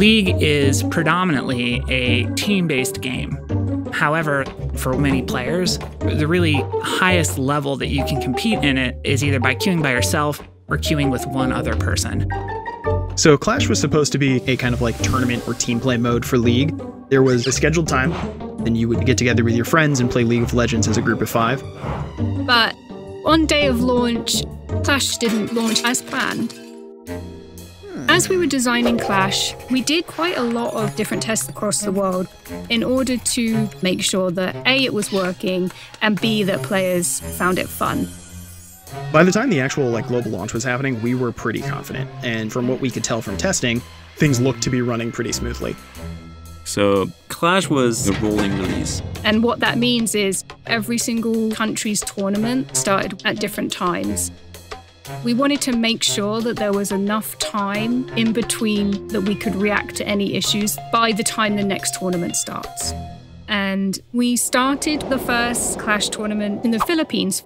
League is predominantly a team-based game. However, for many players, the really highest level that you can compete in it is either by queuing by yourself or queuing with one other person. So Clash was supposed to be a kind of like tournament or team play mode for League. There was a scheduled time, then you would get together with your friends and play League of Legends as a group of 5. But on day of launch, Clash didn't launch as planned. As we were designing Clash, we did quite a lot of different tests across the world in order to make sure that A, it was working, and B, that players found it fun. By the time the actual global launch was happening, we were pretty confident, and from what we could tell from testing, things looked to be running pretty smoothly. So Clash was a rolling release. And what that means is every single country's tournament started at different times. We wanted to make sure that there was enough time in between that we could react to any issues by the time the next tournament starts. And we started the first Clash tournament in the Philippines.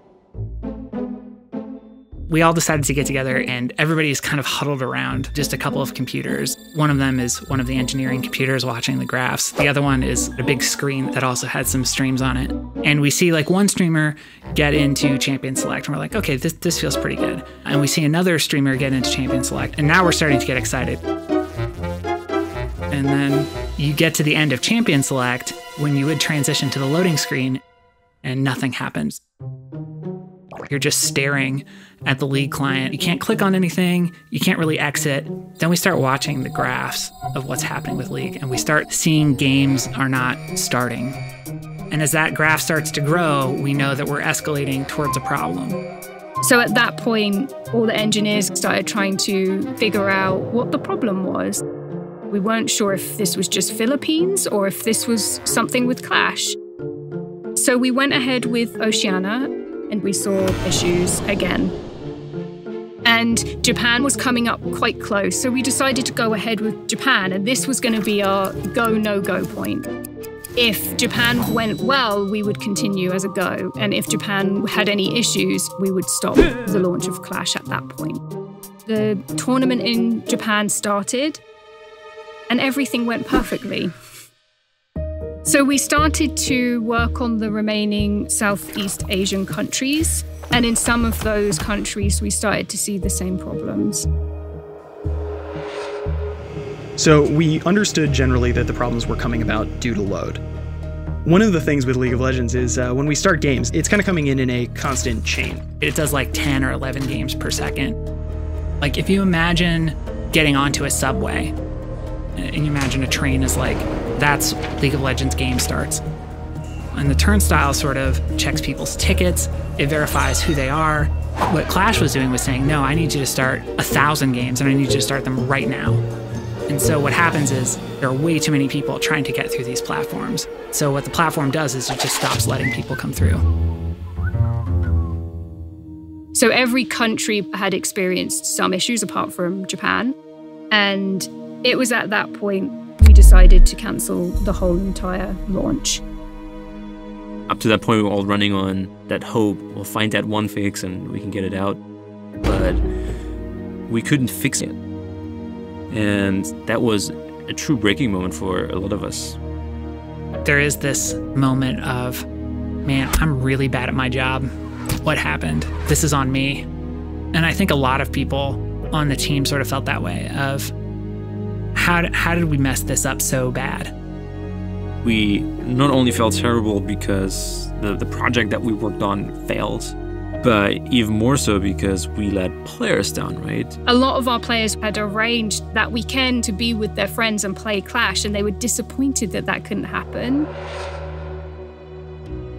We all decided to get together and everybody's kind of huddled around just a couple of computers. One of them is one of the engineering computers watching the graphs. The other one is a big screen that also had some streams on it. And we see one streamer get into Champion Select and we're like, okay, this feels pretty good. And we see another streamer get into Champion Select and now we're starting to get excited. And then you get to the end of Champion Select when you would transition to the loading screen and nothing happens. You're just staring at the League client. You can't click on anything. You can't really exit. Then we start watching the graphs of what's happening with League, and we start seeing games are not starting. And as that graph starts to grow, we know that we're escalating towards a problem. So at that point, all the engineers started trying to figure out what the problem was. We weren't sure if this was just Philippines or if this was something with Clash. So we went ahead with Oceania, and we saw issues again. And Japan was coming up quite close, so we decided to go ahead with Japan, and this was going to be our go, no-go point. If Japan went well, we would continue as a go, and if Japan had any issues, we would stop the launch of Clash at that point. The tournament in Japan started, and everything went perfectly. So we started to work on the remaining Southeast Asian countries, and in some of those countries, we started to see the same problems. So we understood generally that the problems were coming about due to load. One of the things with League of Legends is when we start games, it's kind of coming in a constant chain. It does 10 or 11 games per second. If you imagine getting onto a subway, and you imagine a train is that's League of Legends game starts. And the turnstile sort of checks people's tickets, it verifies who they are. What Clash was doing was saying, no, I need you to start 1,000 games and I need you to start them right now. And so what happens is there are way too many people trying to get through these platforms. So what the platform does is it just stops letting people come through. So every country had experienced some issues apart from Japan. And it was at that point we decided to cancel the whole entire launch. Up to that point, we were all running on that hope we'll find that one fix and we can get it out. But we couldn't fix it. And that was a true breaking moment for a lot of us. There is this moment of, man, I'm really bad at my job. What happened? This is on me. And I think a lot of people on the team sort of felt that way of, how did we mess this up so bad? We not only felt terrible because the project that we worked on failed, but even more so because we let players down, right? A lot of our players had arranged that weekend to be with their friends and play Clash, and they were disappointed that that couldn't happen.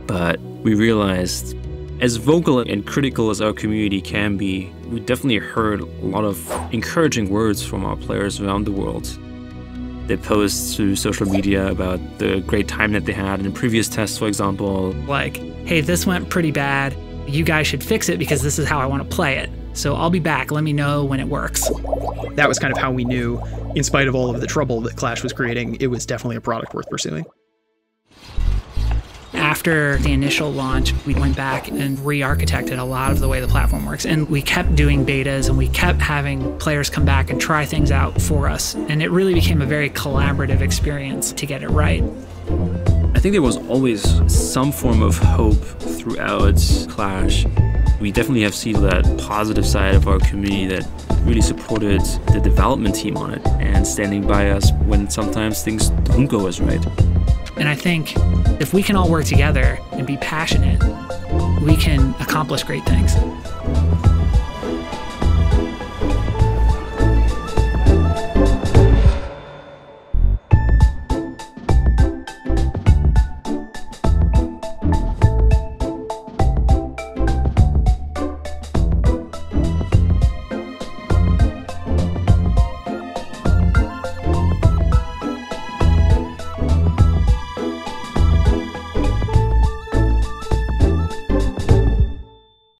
But we realized, as vocal and critical as our community can be, we definitely heard a lot of encouraging words from our players around the world. They post to social media about the great time that they had in the previous tests, for example. Hey, this went pretty bad. You guys should fix it because this is how I want to play it. So I'll be back. Let me know when it works. That was kind of how we knew, in spite of all of the trouble that Clash was creating, it was definitely a product worth pursuing. After the initial launch, we went back and re-architected a lot of the way the platform works. And we kept doing betas and we kept having players come back and try things out for us. And it really became a very collaborative experience to get it right. I think there was always some form of hope throughout Clash. We definitely have seen that positive side of our community that really supported the development team on it and standing by us when sometimes things don't go as right. And I think if we can all work together and be passionate, we can accomplish great things.